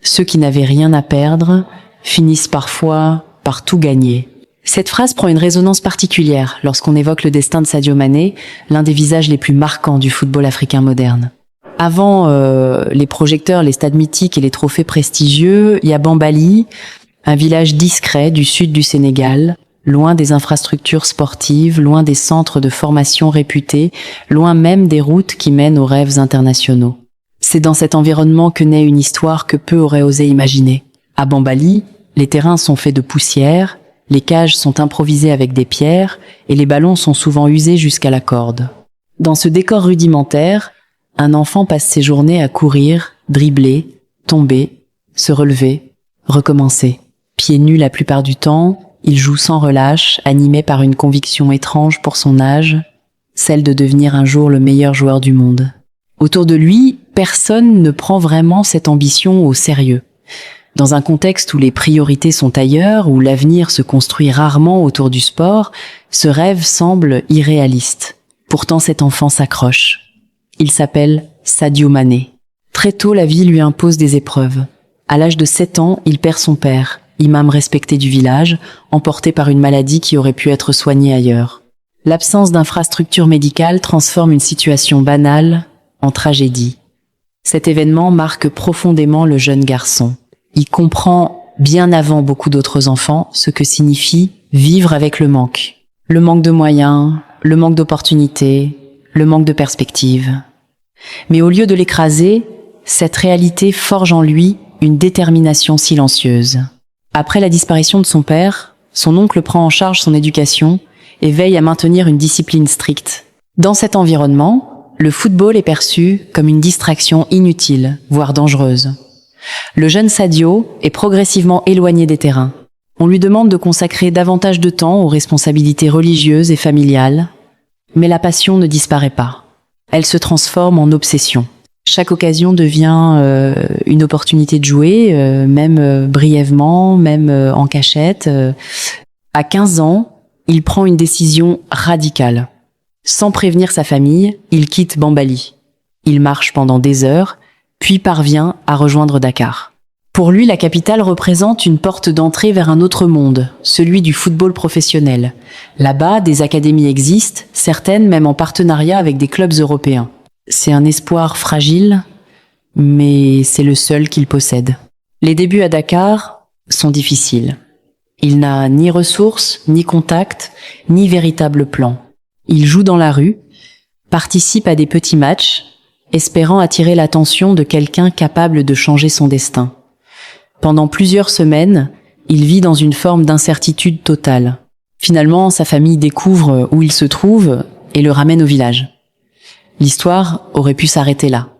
Ceux qui n'avaient rien à perdre finissent parfois par tout gagner. Cette phrase prend une résonance particulière lorsqu'on évoque le destin de Sadio Mané, l'un des visages les plus marquants du football africain moderne. Avant les projecteurs, les stades mythiques et les trophées prestigieux, il y a Bambali, un village discret du sud du Sénégal, loin des infrastructures sportives, loin des centres de formation réputés, loin même des routes qui mènent aux rêves internationaux. C'est dans cet environnement que naît une histoire que peu auraient osé imaginer. À Bambali, les terrains sont faits de poussière, les cages sont improvisées avec des pierres et les ballons sont souvent usés jusqu'à la corde. Dans ce décor rudimentaire, un enfant passe ses journées à courir, dribbler, tomber, se relever, recommencer. Pieds nus la plupart du temps, il joue sans relâche, animé par une conviction étrange pour son âge, celle de devenir un jour le meilleur joueur du monde. Autour de lui, personne ne prend vraiment cette ambition au sérieux. Dans un contexte où les priorités sont ailleurs, où l'avenir se construit rarement autour du sport, ce rêve semble irréaliste. Pourtant cet enfant s'accroche. Il s'appelle Sadio Mané. Très tôt, la vie lui impose des épreuves. À l'âge de 7 ans, il perd son père, imam respecté du village, emporté par une maladie qui aurait pu être soignée ailleurs. L'absence d'infrastructures médicales transforme une situation banale en tragédie. Cet événement marque profondément le jeune garçon. Il comprend, bien avant beaucoup d'autres enfants, ce que signifie vivre avec le manque. Le manque de moyens, le manque d'opportunités, le manque de perspectives. Mais au lieu de l'écraser, cette réalité forge en lui une détermination silencieuse. Après la disparition de son père, son oncle prend en charge son éducation et veille à maintenir une discipline stricte. Dans cet environnement, le football est perçu comme une distraction inutile, voire dangereuse. Le jeune Sadio est progressivement éloigné des terrains. On lui demande de consacrer davantage de temps aux responsabilités religieuses et familiales, mais la passion ne disparaît pas. Elle se transforme en obsession. Chaque occasion devient une opportunité de jouer, même brièvement, même en cachette. À 15 ans, il prend une décision radicale. Sans prévenir sa famille, il quitte Bambali. Il marche pendant des heures, puis parvient à rejoindre Dakar. Pour lui, la capitale représente une porte d'entrée vers un autre monde, celui du football professionnel. Là-bas, des académies existent, certaines même en partenariat avec des clubs européens. C'est un espoir fragile, mais c'est le seul qu'il possède. Les débuts à Dakar sont difficiles. Il n'a ni ressources, ni contacts, ni véritable plan. Il joue dans la rue, participe à des petits matchs, espérant attirer l'attention de quelqu'un capable de changer son destin. Pendant plusieurs semaines, il vit dans une forme d'incertitude totale. Finalement, sa famille découvre où il se trouve et le ramène au village. L'histoire aurait pu s'arrêter là.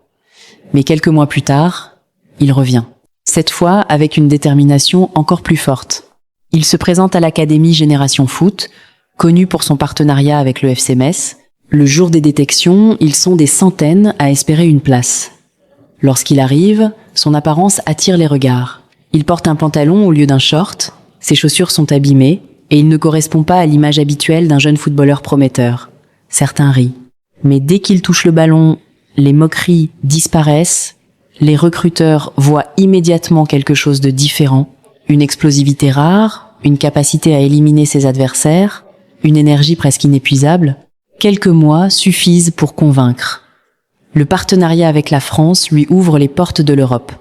Mais quelques mois plus tard, il revient. Cette fois avec une détermination encore plus forte. Il se présente à l'Académie Génération Foot, connue pour son partenariat avec le FC Metz. Le jour des détections, ils sont des centaines à espérer une place. Lorsqu'il arrive, son apparence attire les regards. Il porte un pantalon au lieu d'un short, ses chaussures sont abîmées et il ne correspond pas à l'image habituelle d'un jeune footballeur prometteur. Certains rient. Mais dès qu'il touche le ballon, les moqueries disparaissent, les recruteurs voient immédiatement quelque chose de différent, une explosivité rare, une capacité à éliminer ses adversaires, une énergie presque inépuisable. Quelques mois suffisent pour convaincre. Le partenariat avec la France lui ouvre les portes de l'Europe.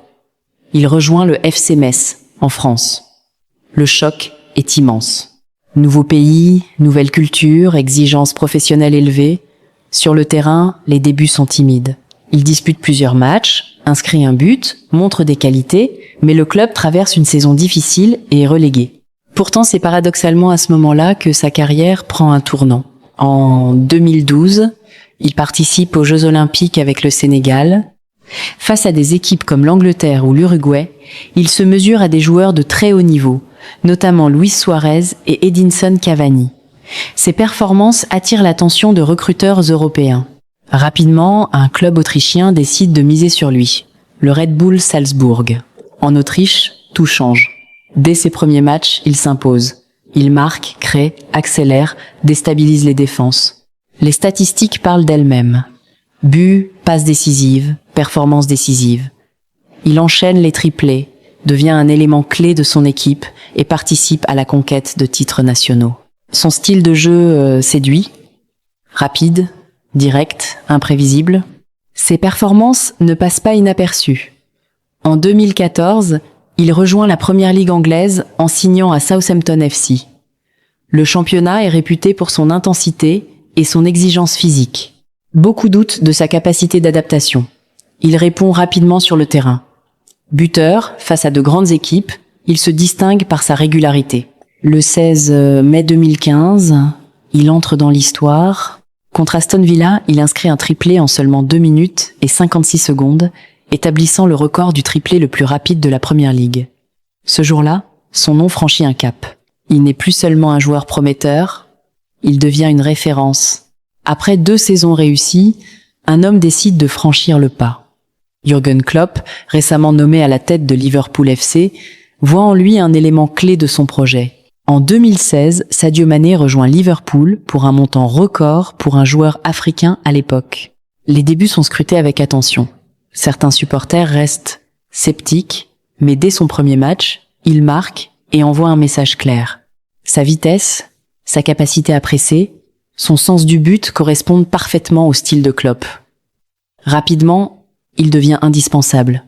Il rejoint le FC Metz, en France. Le choc est immense. Nouveau pays, nouvelle culture, exigences professionnelles élevées. Sur le terrain, les débuts sont timides. Il dispute plusieurs matchs, inscrit un but, montre des qualités, mais le club traverse une saison difficile et est relégué. Pourtant, c'est paradoxalement à ce moment-là que sa carrière prend un tournant. En 2012, il participe aux Jeux Olympiques avec le Sénégal. Face à des équipes comme l'Angleterre ou l'Uruguay, il se mesure à des joueurs de très haut niveau, notamment Luis Suarez et Edinson Cavani. Ses performances attirent l'attention de recruteurs européens. Rapidement, un club autrichien décide de miser sur lui, le Red Bull Salzbourg. En Autriche, tout change. Dès ses premiers matchs, il s'impose. Il marque, crée, accélère, déstabilise les défenses. Les statistiques parlent d'elles-mêmes. Buts, passes décisives, performances décisives. Il enchaîne les triplés, devient un élément clé de son équipe et participe à la conquête de titres nationaux. Son style de jeu séduit, rapide, direct, imprévisible. Ses performances ne passent pas inaperçues. En 2014, il rejoint la première ligue anglaise en signant à Southampton FC. Le championnat est réputé pour son intensité et son exigence physique. Beaucoup doutent de sa capacité d'adaptation. Il répond rapidement sur le terrain. Buteur, face à de grandes équipes, il se distingue par sa régularité. Le 16 mai 2015, il entre dans l'histoire. Contre Aston Villa, il inscrit un triplé en seulement 2 minutes et 56 secondes, établissant le record du triplé le plus rapide de la Première Ligue. Ce jour-là, son nom franchit un cap. Il n'est plus seulement un joueur prometteur, il devient une référence. Après 2 saisons réussies, un homme décide de franchir le pas. Jürgen Klopp, récemment nommé à la tête de Liverpool FC, voit en lui un élément clé de son projet. En 2016, Sadio Mané rejoint Liverpool pour un montant record pour un joueur africain à l'époque. Les débuts sont scrutés avec attention. Certains supporters restent sceptiques, mais dès son premier match, il marque et envoie un message clair. Sa vitesse, sa capacité à presser, son sens du but correspondent parfaitement au style de Klopp. Rapidement, il devient indispensable.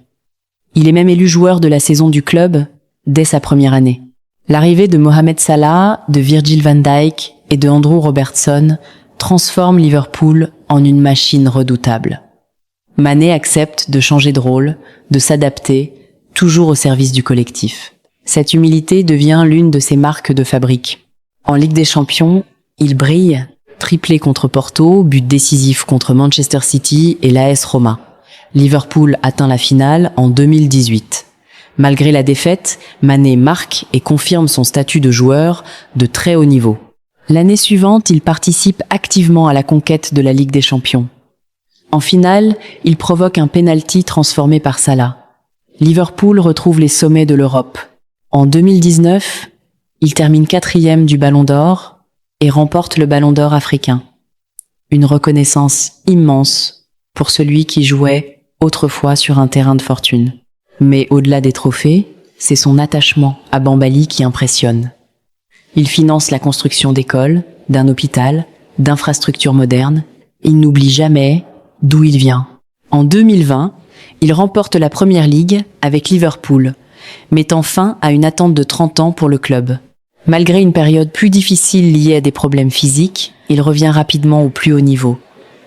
Il est même élu joueur de la saison du club dès sa première année. L'arrivée de Mohamed Salah, de Virgil van Dijk et de Andrew Robertson transforme Liverpool en une machine redoutable. Mané accepte de changer de rôle, de s'adapter, toujours au service du collectif. Cette humilité devient l'une de ses marques de fabrique. En Ligue des Champions, il brille, triplé contre Porto, but décisif contre Manchester City et l'AS Roma. Liverpool atteint la finale en 2018. Malgré la défaite, Mané marque et confirme son statut de joueur de très haut niveau. L'année suivante, il participe activement à la conquête de la Ligue des Champions. En finale, il provoque un penalty transformé par Salah. Liverpool retrouve les sommets de l'Europe. En 2019, il termine 4e du Ballon d'Or et remporte le Ballon d'Or africain. Une reconnaissance immense pour celui qui jouait autrefois sur un terrain de fortune. Mais au-delà des trophées, c'est son attachement à Bambali qui impressionne. Il finance la construction d'écoles, d'un hôpital, d'infrastructures modernes. Il n'oublie jamais d'où il vient. En 2020, il remporte la Première Ligue avec Liverpool, mettant fin à une attente de 30 ans pour le club. Malgré une période plus difficile liée à des problèmes physiques, il revient rapidement au plus haut niveau.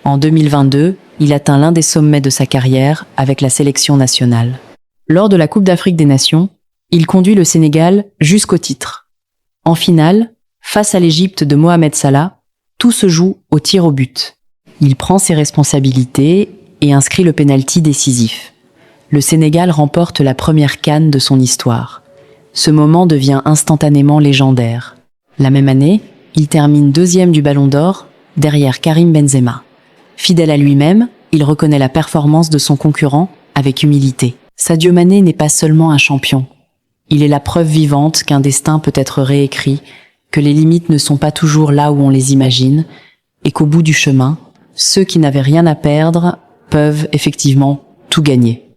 En 2022, il atteint l'un des sommets de sa carrière avec la sélection nationale. Lors de la Coupe d'Afrique des Nations, il conduit le Sénégal jusqu'au titre. En finale, face à l'Égypte de Mohamed Salah, tout se joue au tir au but. Il prend ses responsabilités et inscrit le pénalty décisif. Le Sénégal remporte la première CAN de son histoire. Ce moment devient instantanément légendaire. La même année, il termine 2e du Ballon d'Or, derrière Karim Benzema. Fidèle à lui-même, il reconnaît la performance de son concurrent avec humilité. Sadio Mané n'est pas seulement un champion. Il est la preuve vivante qu'un destin peut être réécrit, que les limites ne sont pas toujours là où on les imagine, et qu'au bout du chemin, ceux qui n'avaient rien à perdre peuvent effectivement tout gagner.